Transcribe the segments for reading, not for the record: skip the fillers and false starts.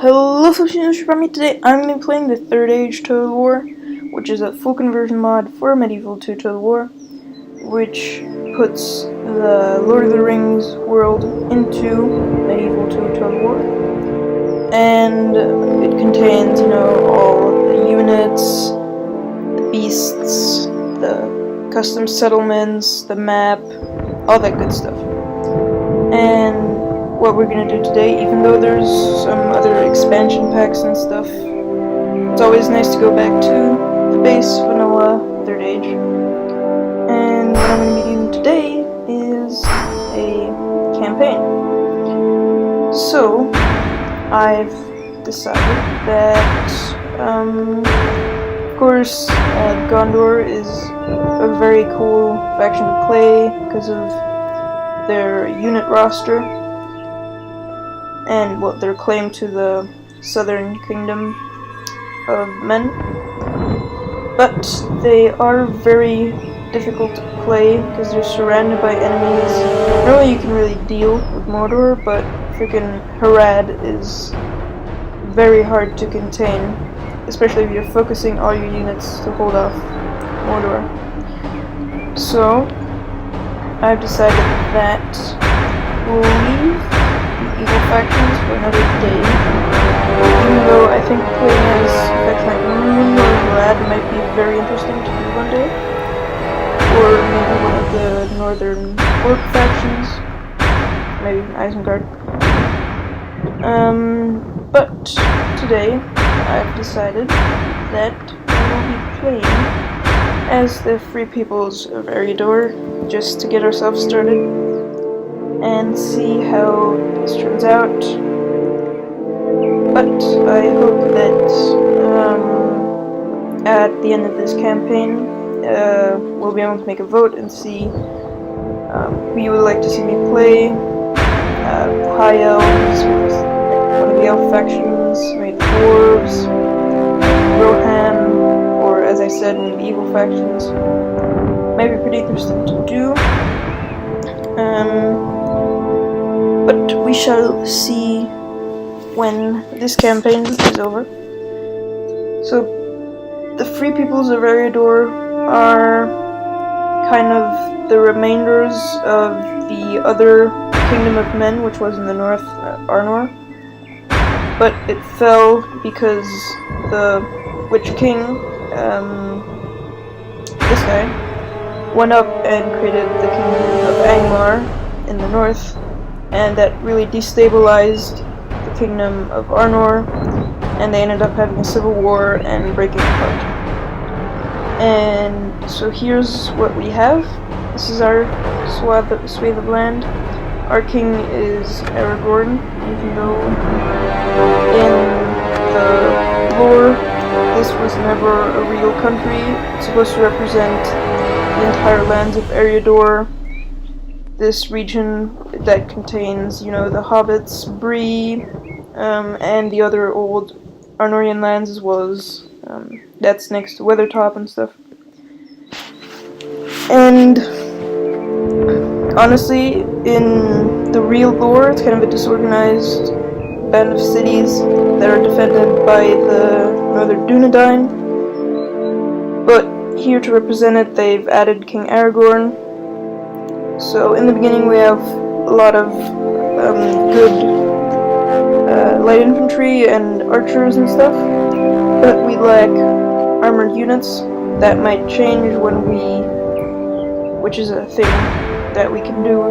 Hello folks, from me today. I'm going to be playing the Third Age Total War, which is a full conversion mod for Medieval 2 Total War, which puts the Lord of the Rings world into Medieval 2 Total War. And it contains, all the units, the beasts, the custom settlements, the map, all that good stuff. And what we're gonna do today, even though there's some other expansion packs and stuff, it's always nice to go back to the base vanilla Third Age. And what I'm gonna be doing today is a campaign. So I've decided that, of course, Gondor is a very cool faction to play because of their unit roster and their claim to the southern kingdom of men. But they are very difficult to play because they're surrounded by enemies. Normally you can really deal with Mordor, but freaking Harad is very hard to contain, especially if you're focusing all your units to hold off Mordor. So I've decided that we'll leave the evil factions for another day, even though I think playing as factions like Moon or Vlad might be very interesting to do one day, or maybe one of the northern orc factions, maybe Isengard. But today I've decided that we will be playing as the Free Peoples of Eriador, just to get ourselves started and see how this turns out. But I hope that at the end of this campaign we'll be able to make a vote and see who you would like to see me play. High Elves with one of the elf factions, maybe the Dwarves, Rohan, or as I said, one of the evil factions. Might be pretty interesting to do. But we shall see when this campaign is over. So, the Free Peoples of Eriador are kind of the remainders of the other Kingdom of Men, which was in the north, Arnor. But it fell because the Witch King, this guy, went up and created the Kingdom of Angmar in the north, and that really destabilized the Kingdom of Arnor, and they ended up having a civil war and breaking apart. And so here's what we have. This is our swathe of land. Our king is Eriador, even though in the lore this was never a real country. It's supposed to represent the entire lands of Eriador, this region that contains, the Hobbits, Bree, and the other old Arnorian lands, as well as that's next to Weathertop and stuff. And honestly, in the real lore, it's kind of a disorganized band of cities that are defended by the Northern Dunedain. But here to represent it, they've added King Aragorn. So in the beginning we have a lot of good light infantry and archers and stuff, but we lack armored units. That might change when which is a thing that we can do,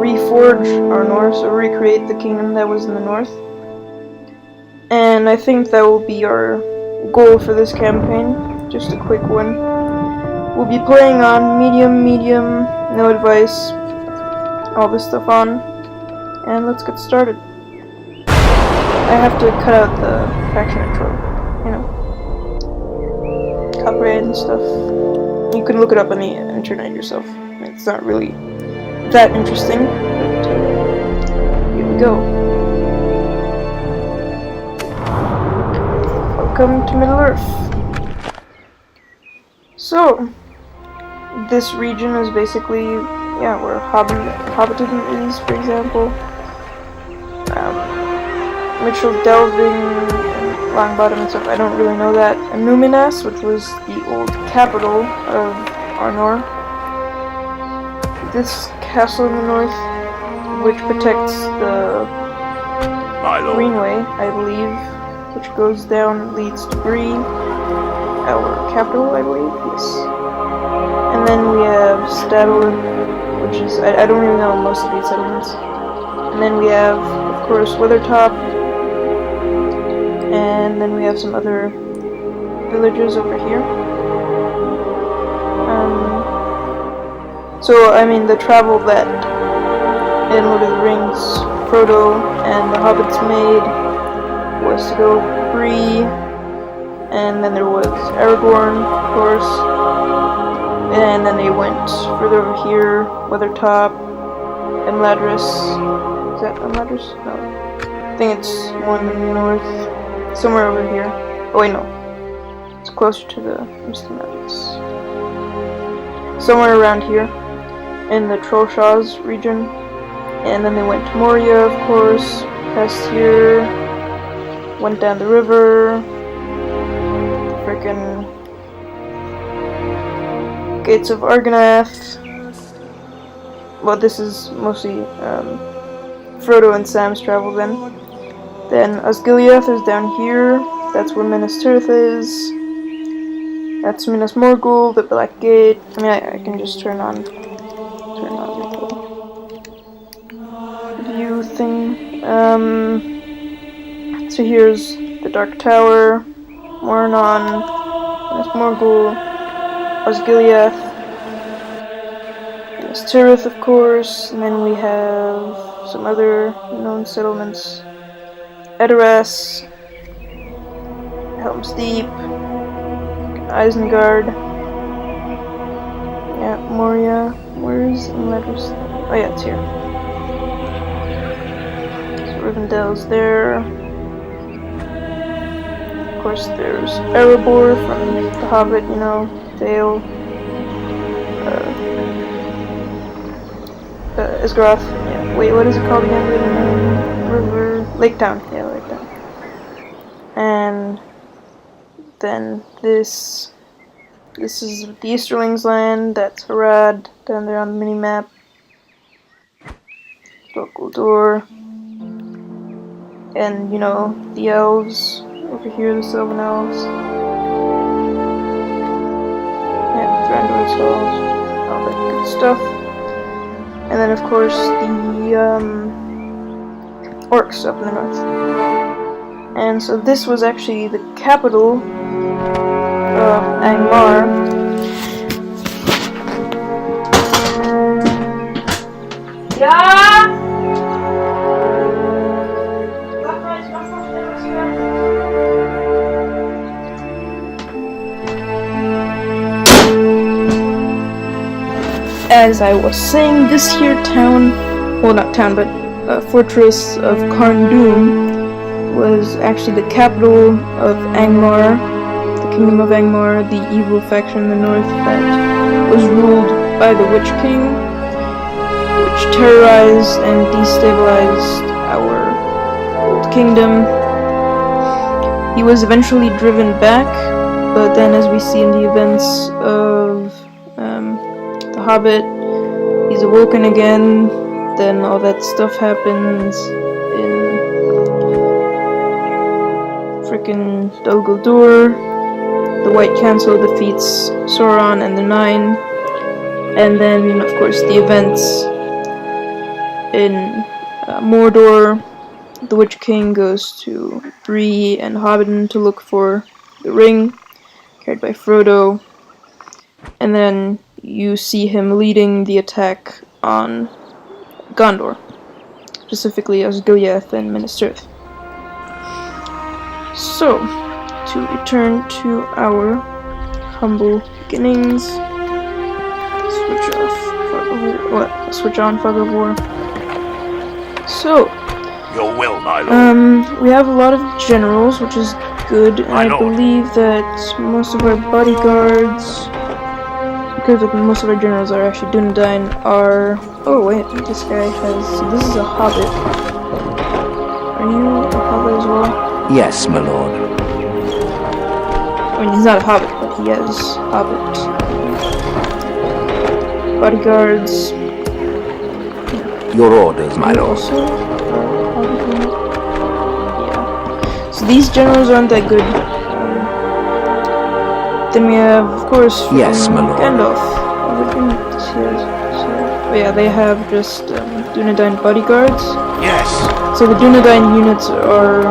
reforge Arnor, so recreate the kingdom that was in the north. And I think that will be our goal for this campaign, just a quick one. We'll be playing on medium, no advice, all this stuff on, and let's get started. I have to cut out the faction intro, copyright and stuff. You can look it up on the internet yourself. It's not really that interesting, but here we go. Welcome to Middle-earth. So, this region is basically, where Hobbiton is, for example. Mitchell Delving and Longbottom and stuff, I don't really know that. And Numinas, which was the old capital of Arnor. This castle in the north, which protects the Greenway, I believe, which goes down, leads to Bree, our capital, I believe, yes. And then we have Stadler, which is, I don't really know most of these settlements. And then we have, of course, Weathertop, and then we have some other villages over here. So, I mean, the travel that in Lord of the Rings, Frodo and the hobbits made was to go Bree, and then there was Aragorn, of course, and then they went further over here, Weathertop, Imladris. Is that Imladris? No. I think it's one in the north, somewhere over here. Oh wait, no. It's closer to the Misty Mountains. Somewhere around here, in the Trollshaws region. And then they went to Moria, of course, past here, went down the river, frickin' Gates of Argonath. Well, this is mostly Frodo and Sam's travel then. Then Osgiliath is down here, that's where Minas Tirith is. That's Minas Morgul, the Black Gate. I mean, I can just turn on the view thing. So here's the Dark Tower, Mornon, Minas Morgul, Osgiliath, Minas Tirith, of course, and then we have some other known settlements. Edoras, Helm's Deep, Isengard, yeah, Moria, where's Imladris? Oh yeah, it's here. So Rivendell's there. Of course there's Erebor from The Hobbit, you know, Dale. Isgarath, yeah, wait, what is it called again? River, Lake Town, yeah, Lake Town. And then this is the Easterlings' land, that's Harad, down there on the mini-map. Guldur. And, you know, the elves, over here, the Sylvan Elves. Yeah, Thranduil's Halls, all that good stuff. And then, of course, the orcs up in the north. And so this was actually the capital of Angmar. Yeah. As I was saying, this here town, well not town, but fortress of Carn-dûm was actually the capital of Angmar, the kingdom of Angmar, the evil faction in the north that was ruled by the Witch King, which terrorized and destabilized our old kingdom. He was eventually driven back, but then as we see in the events of The Hobbit, he's awoken again, then all that stuff happens in frickin' Dol Guldur. The White Council defeats Sauron and the Nine, and then, of course, the events in Mordor. The Witch King goes to Bree and Hobbiton to look for the ring, carried by Frodo, and then you see him leading the attack on Gondor, specifically Osgiliath and Minas Tirith. So, to return to our humble beginnings, switch on Fog of War. So, your will, my lord. We have a lot of generals, which is good, and I believe that most of our bodyguards, because most of our generals are actually Dunedain, are... Oh wait, this guy has... This is a hobbit. Are you a hobbit as well? Yes, my lord. I mean, he's not a hobbit, but he has hobbit bodyguards. Your orders, my lord. Also, hobbit unit. Yeah. So these generals aren't that good. Then we have, of course, Yes, my lord. Gandalf. What unit does he have? So, yeah, they have just Dunedain bodyguards. Yes. So the Dunedain units are,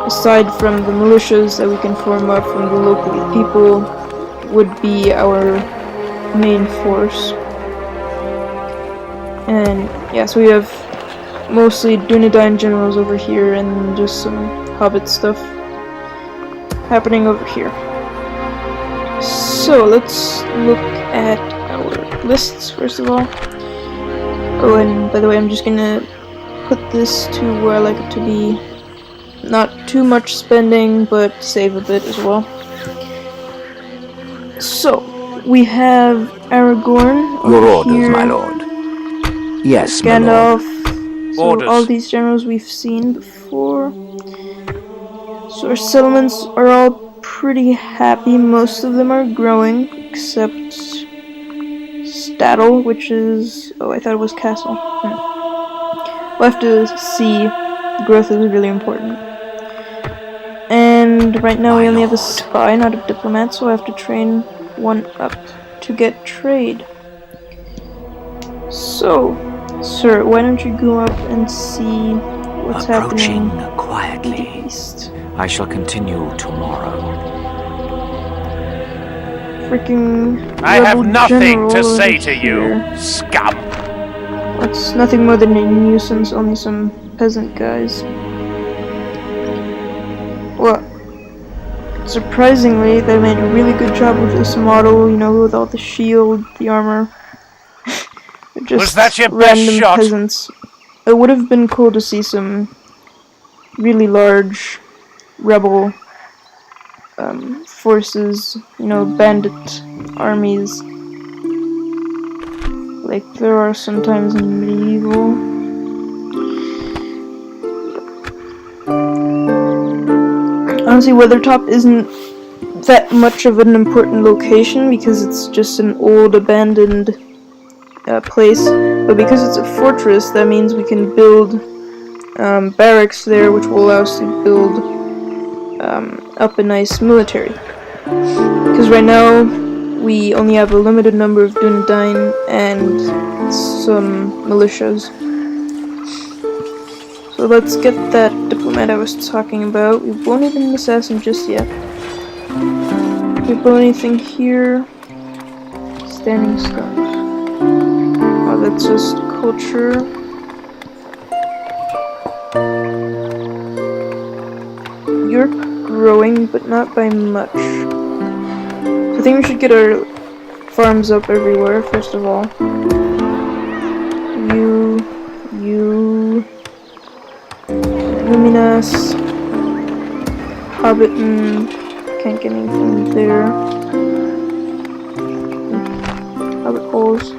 aside from the militias that we can form up from the local people, would be our main force. And yeah, so we have mostly Dunedain generals over here and just some hobbit stuff happening over here. So let's look at our lists first of all. Oh, and by the way, I'm just gonna put this to where I like it to be. Not too much spending, but save a bit as well. So, we have Aragorn over Your orders, here, my lord. Yes, my Gandalf. lord. So Orders. all these generals we've seen before. So our settlements are all pretty happy. Most of them are growing, except Stattle, which is... oh, I thought it was Castle. We'll have to see. Growth is really important. And right now we only have a spy, not a diplomat, so I have to train one up to get trade. So, sir, why don't you go up and see what's Approaching happening quietly. east? I shall continue tomorrow. Freaking I have rebel nothing general to say over to here. you, scum. It's nothing more than a nuisance, only some peasant guys. Well, surprisingly, they made a really good job with this model, you know, with all the shield, the armor. Just Was that your best random shot? peasants. It would have been cool to see some really large rebel forces, you know, bandit armies, like there are sometimes in medieval. Honestly, Weathertop isn't that much of an important location because it's just an old abandoned place, but because it's a fortress, that means we can build barracks there, which will allow us to build up a nice military. Because right now we only have a limited number of Dunedain and some militias. So let's get that diplomat I was talking about. We won't even assassin just yet. Do we build anything here? Standing stone. Oh, that's just culture. You're growing, but not by much. So I think we should get our farms up everywhere, first of all. You, Luminous, Hobbiton, can't get anything there. Hobbit holes.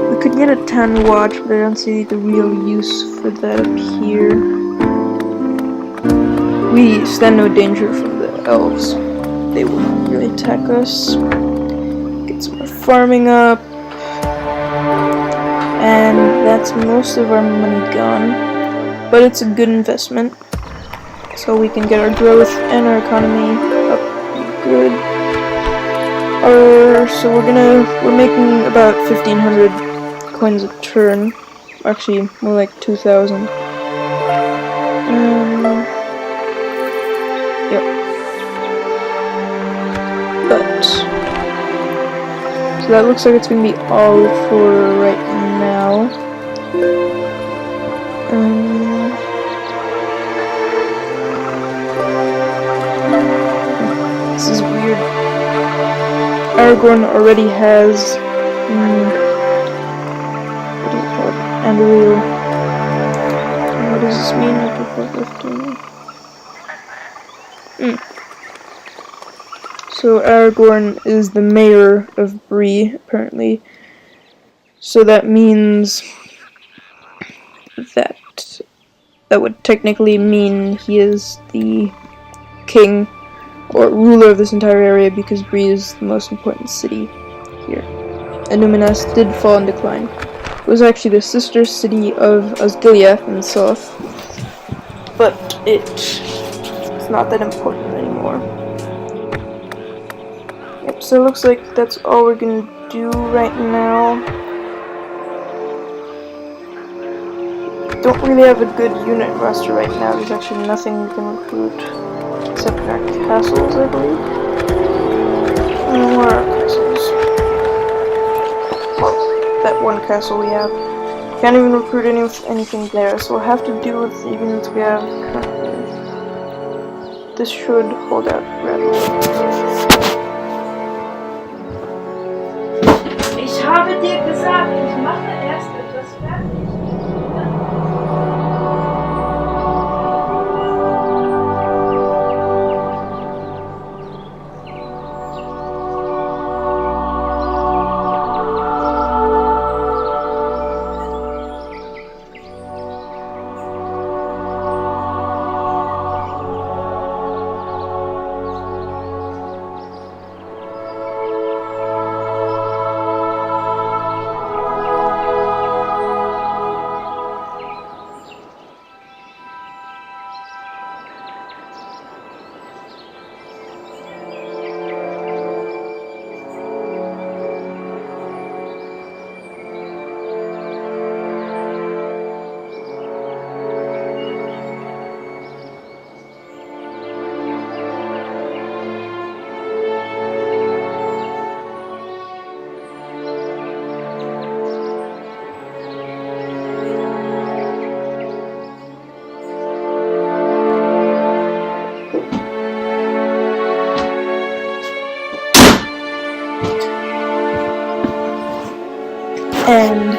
We could get a town watch, but I don't see the real use for that up here. We stand no danger from the elves. They won't really attack us. Get some more farming up. And that's most of our money gone. But it's a good investment. So we can get our growth and our economy up good. So we're making about 1,500 coins a turn. Actually, more like 2,000. Yep. But so that looks like it's gonna be all for right now. This is weird. Aragorn already has what is it called? Anduril. What does this mean? So Aragorn is the mayor of Bree, apparently. So that means that that would technically mean he is the king or ruler of this entire area because Bree is the most important city here. And Numinas did fall in decline. It was actually the sister city of Osgiliath in the south, but it's not that important anymore. Yep, so it looks like that's all we're gonna do right now. Don't really have a good unit roster right now. There's actually nothing we can recruit except our castles, I believe. And where are our castles? Well, that one castle we have. Can't even recruit anything there, so we'll have to deal with the units we have currently. This should hold out rather well. Ich habe dir gesagt, ich mache erst etwas fertig. And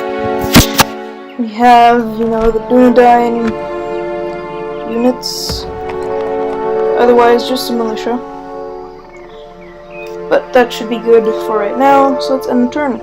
we have, the Dunedain units, otherwise just a militia. But that should be good for right now, so let's end the turn.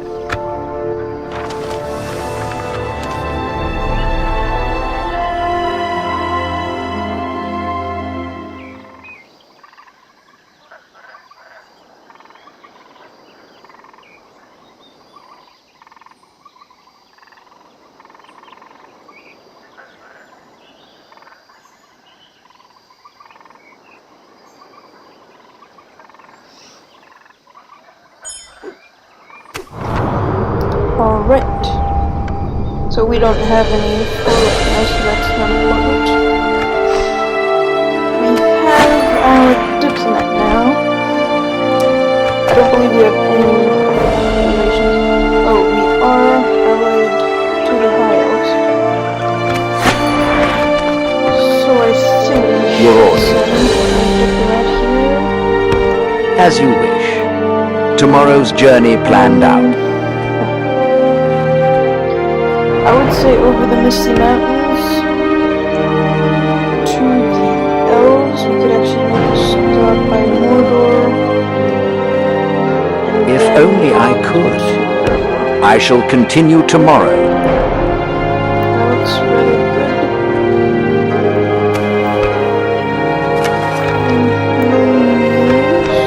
Alright, so we don't have any photo right now, so that's not important. We have our diplomat now. I don't believe we have any relations. Oh, we are allied to the High Elves. So I think Your we order. send a diplomat here. As you wish. Tomorrow's journey planned out. I would say over the Misty Mountains to the Elves. We could actually make a stop by Mordor. If only I could. I shall continue tomorrow. That looks really good. No news.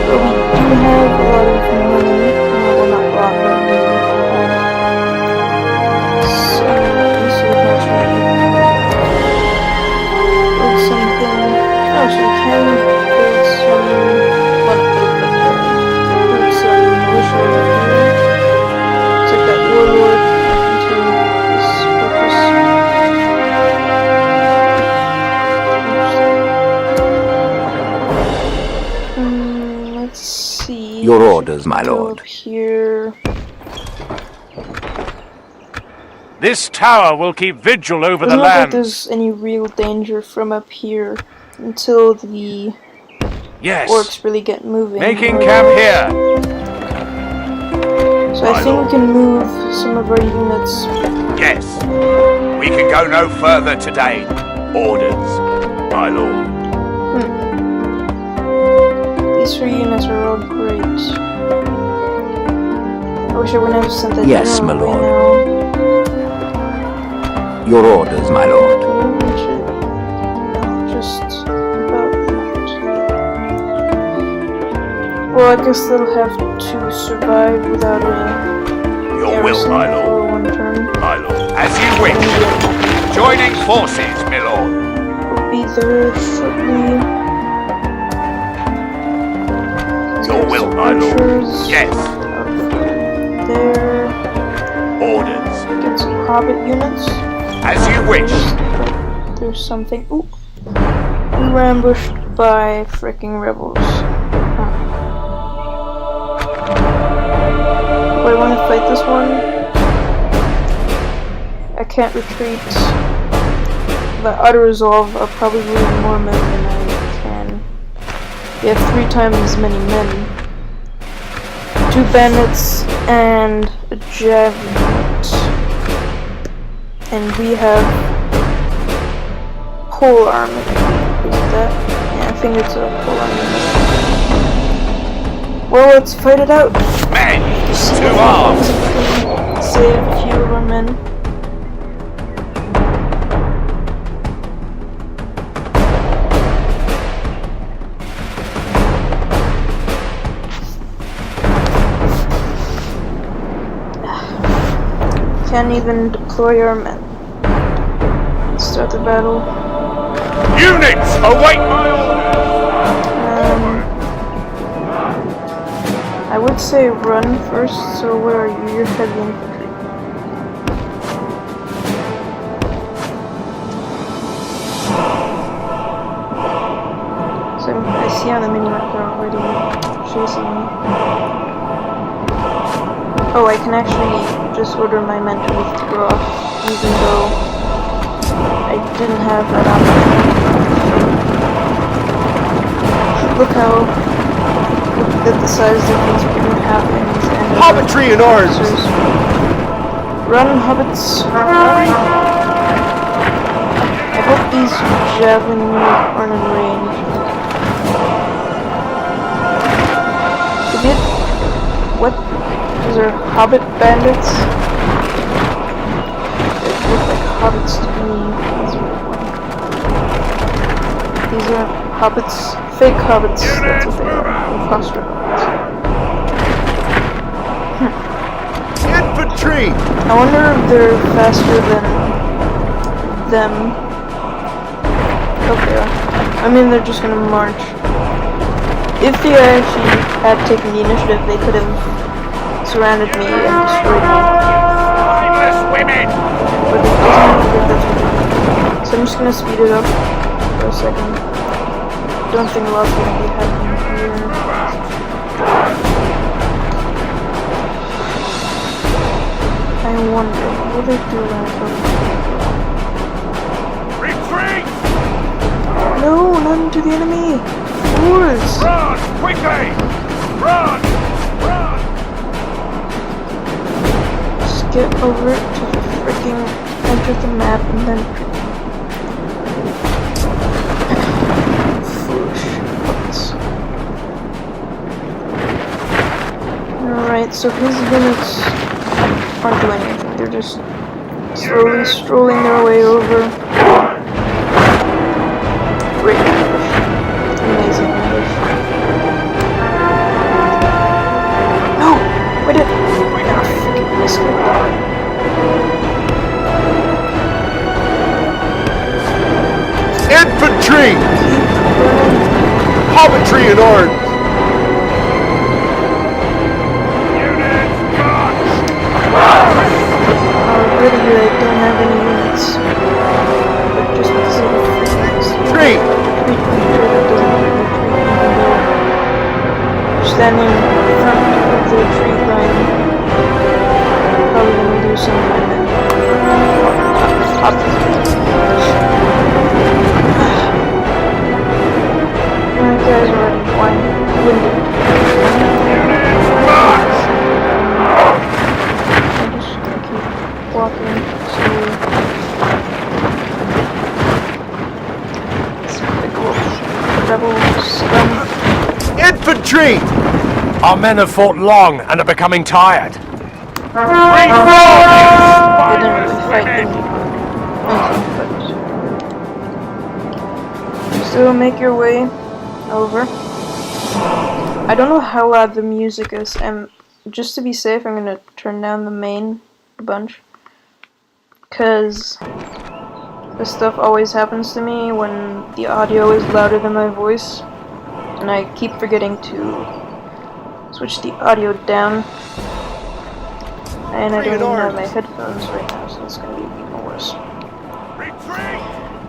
But we do have a lot of money. Well, not a lot, but Your orders, my go lord. up here. This tower will keep vigil over I the don't know if land. there's any real danger from up here until the Yes. orcs really get moving. Making camp here. So I think we can move some of our units. Yes. We can go no further today. Orders, my lord. These three units are all great. I wish I wouldn't have sent that Yes, general my lord. right now. Your orders, my lord. Just about that. Well, I guess they'll have to survive without a Your will, garrison my for lord. one turn. My lord. As you wish. Joining forces, my lord. We'll be there shortly. Your will, my lord. Archers Yes. There. Orders. Get some hobbit units. As you wish. There's something. Ooh. We were ambushed by fricking rebels. Huh. Do I want to fight this one? I can't retreat. But auto resolve, I'll probably lose more men than I can. We have 3 times as many men. 2 bandits and a javelin. And we have pole armor. Is that? Yeah, I think it's a pole armor. Well, let's fight it out. Men to arms. Save a few of our men. Can't even deploy our men. Let's start the battle. Units, await my orders. I would say run first, so where are you? You're heavy infantry. So I see on the minimap they're already chasing me. Oh, I can actually just order my men to withdraw, even though I didn't have that option. Look at the size difference between halflings and Hobbitry and ours. Run, hobbits! Run! I hope these javelin aren't in range. What? These are hobbit bandits? They look like hobbits to me. These are hobbits. Fake hobbits. That's what they are. Imposter hobbits. Infantry! I wonder if they're faster than them. Oh, they are. I mean, they're just gonna march. If they actually had taken the initiative, they could have surrounded me and destroyed me. Mindless women! But it doesn't look like that's what they're doing. So I'm just gonna speed it up for a second. Don't think a lot's gonna be happening here. I wonder, will they do that? Retreat! No, not into the enemy! Wars! Run! Quickly! Run! Run! Just get over to the freaking edge of the map and then... Foolish puppets. Alright, so his units aren't doing anything. They're just slowly strolling their way over. Great ambush. Amazing ambush. No! Wait it! Wait a freaking risk it. Infantry! Hobbitry and arms! Units, march! Really, I don't have any units. But just because of the freaking Retreat! Standing in front of the retreat line, probably gonna lose some of my men. My guys are already winded. Units, march! I'm just gonna keep walking slowly. This big wolf rebel scum. Infantry! Our men have fought long and are becoming tired. They didn't really fight, did they? anything, but still make your way over. I don't know how loud the music is, and just to be safe, I'm gonna turn down the main a bunch, cause this stuff always happens to me when the audio is louder than my voice, and I keep forgetting to switch the audio down, and I don't even have my headphones right now, so it's gonna be even worse.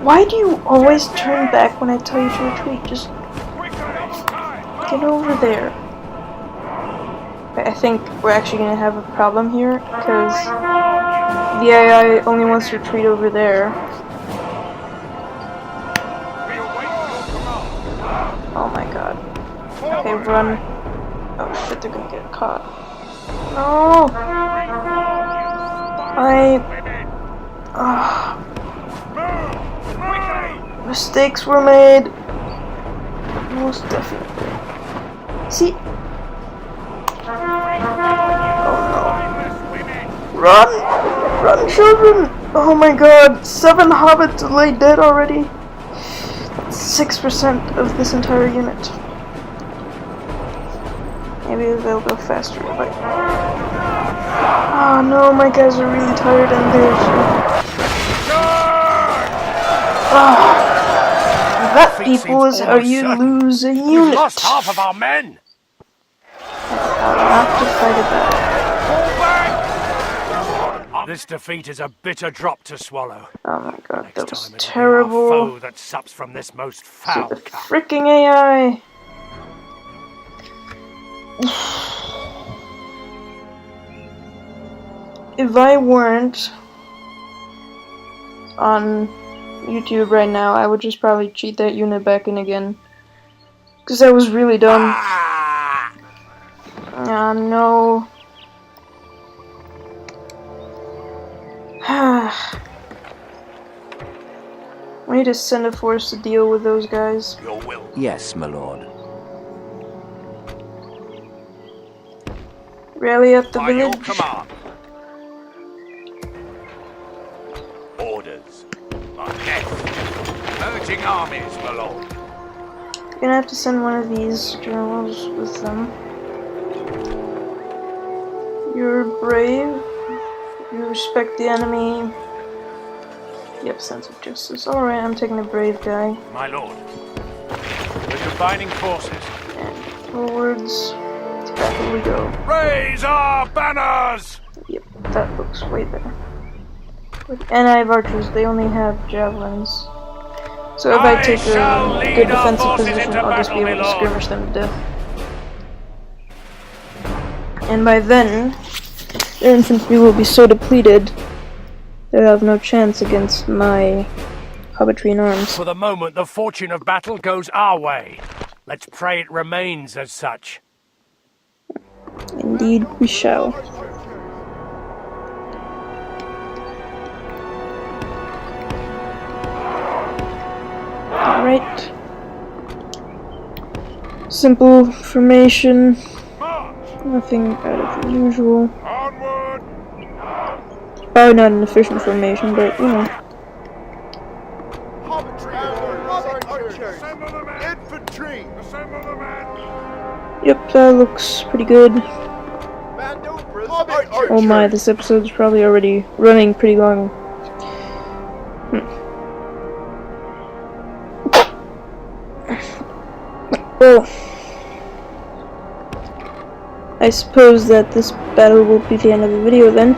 Why do you always turn back when I tell you to retreat? Just get over there. I think we're actually gonna have a problem here, because the AI only wants to retreat over there. Oh my god. Okay, run. Oh shit, they're gonna get caught. No! Mistakes were made. Most definitely. See? Oh no. Run! Run, children! Oh my god, 7 hobbits lay dead already. 6% of this entire unit. Maybe they'll go faster, but... Oh no, my guys are really tired and they're... That, people, is how you lose a unit. We've lost half of our men. I'll have to fight it back. This defeat is a bitter drop to swallow. Oh my god, that was Next time terrible. it'll be our foe that sups from this most foul The cup. freaking AI. If I weren't on YouTube right now, I would just probably cheat that unit back in again. Because that was really dumb. Ah, no. We need to send a force to deal with those guys. Your will. Yes, my lord. Rally up the By your village. command. Orders. On death. Merging armies, my lord. You're gonna have to send one of these generals with them. You're brave. You respect the enemy. You have a sense of justice. Alright, I'm taking a brave guy. My lord. We're combining forces. And forwards. To battle we go. Raise our banners! Yep, that looks way better. And I have archers, they only have javelins. So if I take a good defensive position, I'll just be able to skirmish them to death. And by then, their infantry will be so depleted, they'll have no chance against my hobbitry in arms. For the moment, the fortune of battle goes our way. Let's pray it remains as such. Indeed, we shall. Alright. Simple formation. Nothing out of the usual. Probably not an efficient formation, but you know. Infantry! Yep, that looks pretty good. Oh my, this episode's probably already running pretty long. Well, I suppose that this battle will be the end of the video then.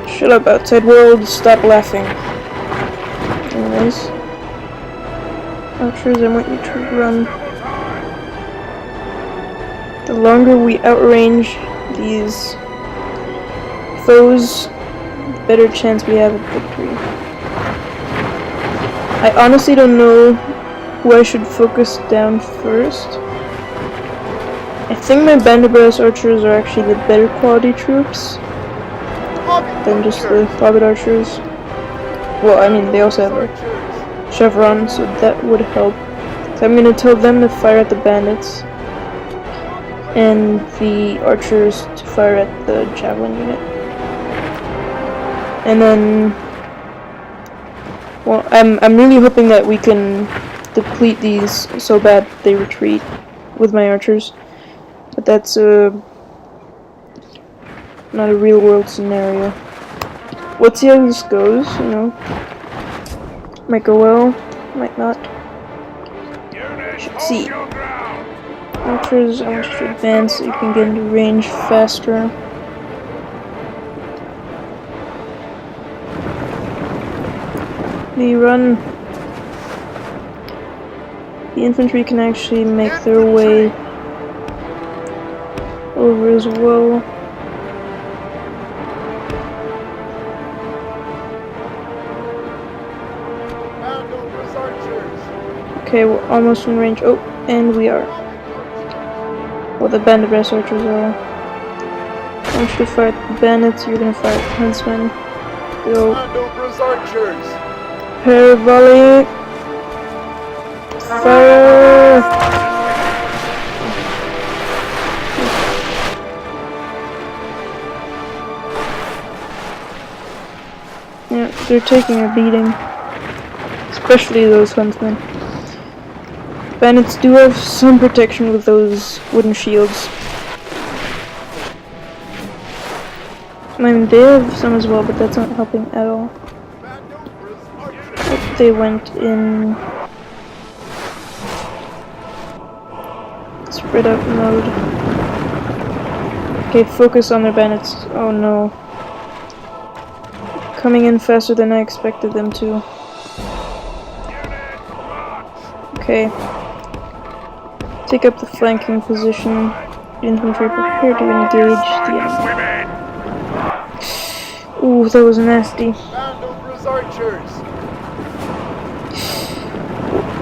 Shut up, outside world, stop laughing. Anyways. Archers, I want you to run. The longer we outrange these foes, the better chance we have of victory. I honestly don't know who I should focus down first. I think my Banderbrass archers are actually the better quality troops than just the Hobbit archers. Well, I mean, they also have a chevron, so that would help. So I'm gonna tell them to fire at the bandits, and the archers to fire at the javelin unit. And then, well, I'm really hoping that we can deplete these so bad they retreat with my archers. But that's not a real world scenario. Let's see how this goes, you know. Might go well, might not. Should see. Archers, I want you to advance so you can get into range faster. The run. The infantry can actually make their way over as well. Okay, we're almost in range. Oh, and we are. Well, the band of brass archers are. I want you to fight the bandits, you're gonna fight huntsmen. Go. Pair volley. Fire! Yeah, they're taking a beating. Especially those huntsmen. Bandits do have some protection with those wooden shields. I mean, they have some as well, but that's not helping at all. Oh, they went in spread out mode. Okay, focus on their bandits. Oh no. Coming in faster than I expected them to. Okay. Take up the flanking position. Infantry prepare to engage the enemy. Ooh, that was nasty.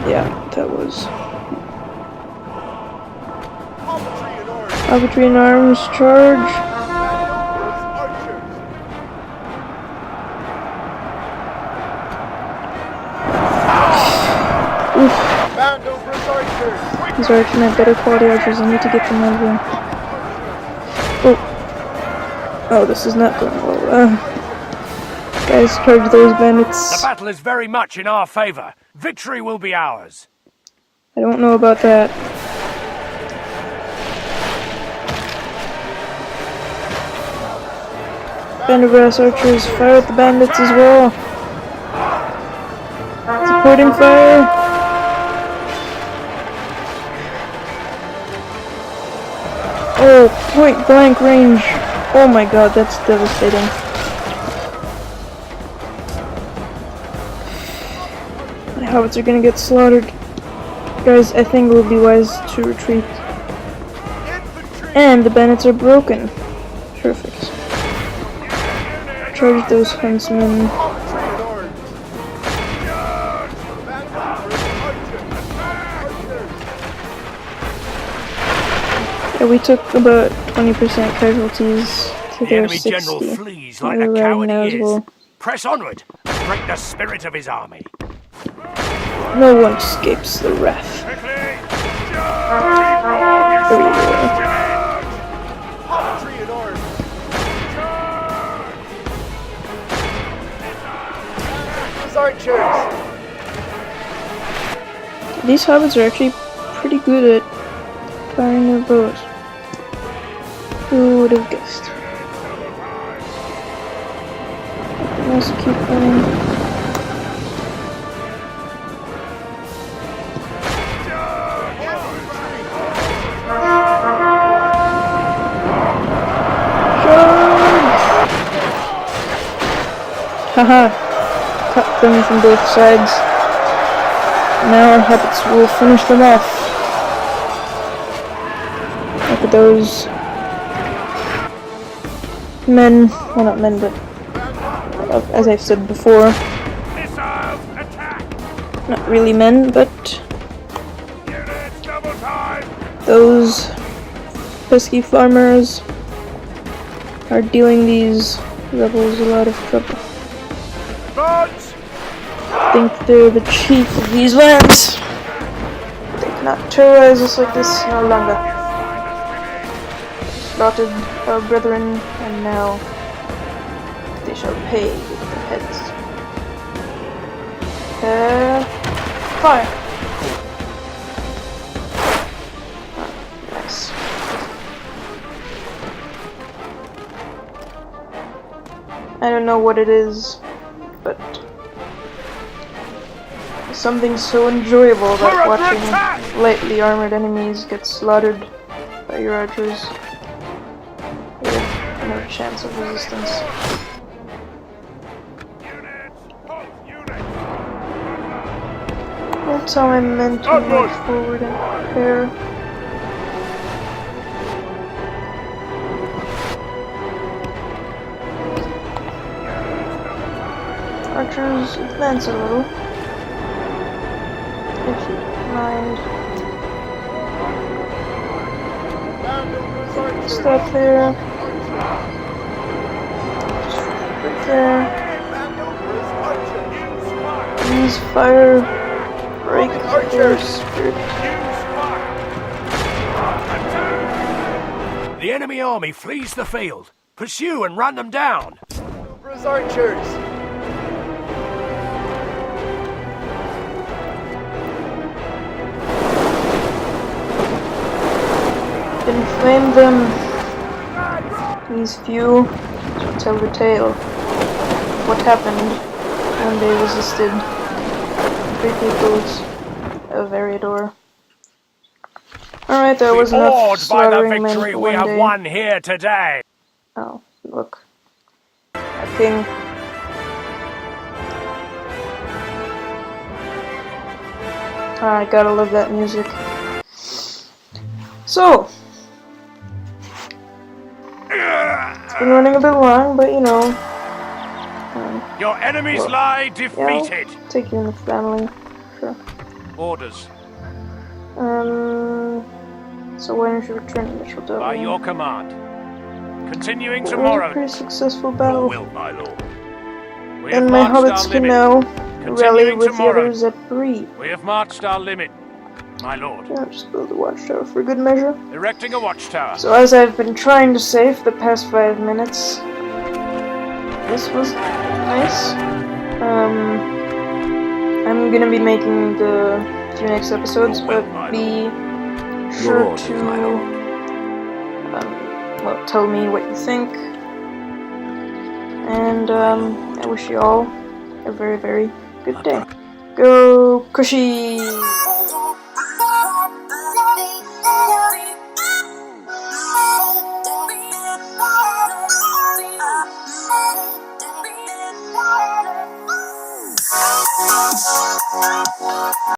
Yeah, that was. Infantry in arms, charge! Oof. These archers have better quality archers, I need to get them over. Oh. Oh, this is not going well. Guys, charge those bandits. The battle is very much in our favor. Victory will be ours. I don't know about that. Band of brass archers, fire at the bandits as well. Supporting fire. Oh, point blank range. Oh my god, that's devastating. My hobbits are gonna get slaughtered. Guys, I think it would be wise to retreat. And the bandits are broken. Perfect. Charge those huntsmen. Yeah, we took about 20% casualties to their 60. The enemy general flees like We're the coward riding now he as is. well. Press onward. Break the spirit of his army. No one escapes the wrath. There we go. These hobbits are actually pretty good at firing their bows. Who would have guessed? Let's keep going. Haha! Cut them from both sides. Now our hobbits will finish them off. Look at those men. Well, not men, but as I've said before, not really men, but those pesky farmers are dealing these rebels a lot of trouble. I think they're the chief of these lands. They cannot terrorize us like this no longer. Slaughtered our brethren, and now they shall pay with their heads. Fire! Oh, nice. I don't know what it is, but something so enjoyable about watching lightly armored enemies get slaughtered by your archers. They have no chance of resistance. That's how I'm meant to move forward and prepare. Archers, advance a little, if you don't mind. Stop there. Right there. Use fire. Break their spirit. The enemy army flees the field. Pursue and run them down. Archers! Inflame them. These few shall tell the tale of what happened when they resisted the peoples of Eriador. Alright, that was enough Awed by the slaughtering men victory for we one have day. won here today. Oh, look. A king. I gotta love that music. So, it's been running a bit long, but you know. Your enemies Well, lie Yeah, defeated. I'll take you in the family. Sure. Orders. So when don't you return to TheSheepEmpire? By your command. Continuing It was a tomorrow. pretty successful Your battle. will, my lord. We have And my marched our hobbits can limit. now rally Continuing with the tomorrow. others at Bree. We have marched our limit, my lord. Yeah, just build a watchtower for good measure. Erecting a watchtower. So as I've been trying to say for the past 5 minutes, this was nice. I'm gonna be making the few next episodes, but be sure to well, tell me what you think. And I wish you all a very, very good day. Go Cushy!